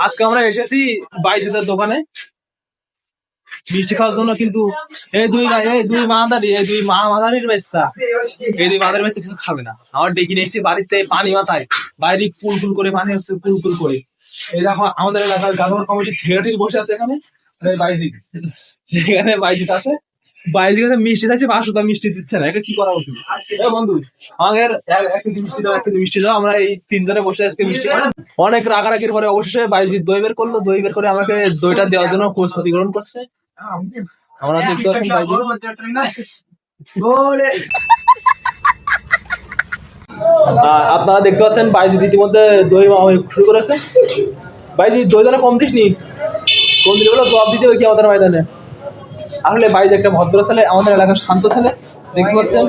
আজকে আমরা এসেছি বাইজিদের দোকানে মিষ্টি খাওয়ার জন্য, কিন্তু এই দুই মাদারির বাচ্চা, এই দুই মাদারির বাচ্চা কিছু খাবে না। আমার ডেকে নিয়েছি বাড়িতে পানি মাথায়, বাইরে কুল করে পানি হচ্ছে, কুল করে। এই দেখো আমাদের এলাকার গাঁদর কমিটির সেক্রেটারি বসে আছে এখানে, বাইজিৎ, এখানে বাইজিৎ আছে। বাইজিৎ কাছে মিষ্টি চাইছে, 500 টাকা মিষ্টি দিচ্ছে না, এটা কি করা উচিত? বন্ধু আমাদের একটা মিষ্টি দাও, একটা মিষ্টি দাও। আমরা এই তিনজনে বসে আজকে মিষ্টি খাবো। অনেক রাগারাগির পরে অবশেষে বাইজিৎ দই বের করলো, দই বের করে আমাকে দইটা দেওয়ার জন্য প্রস্তুতি গ্রহণ করছে। আমরা দেখতে পাচ্ছেন আপনারা দেখতে পাচ্ছেন বাইজিৎ ইতিমধ্যে দই শুরু করেছে। বাইজিৎ দই যেন কম দিস নি, কম দিলে বলে জবাব দিতে হবে কি আমাদের ময়দানে। আসলে বাইজিৎ একটা ভদ্র ছেলে, আমাদের এলাকার শান্ত ছেলে, দেখতে পাচ্ছেন।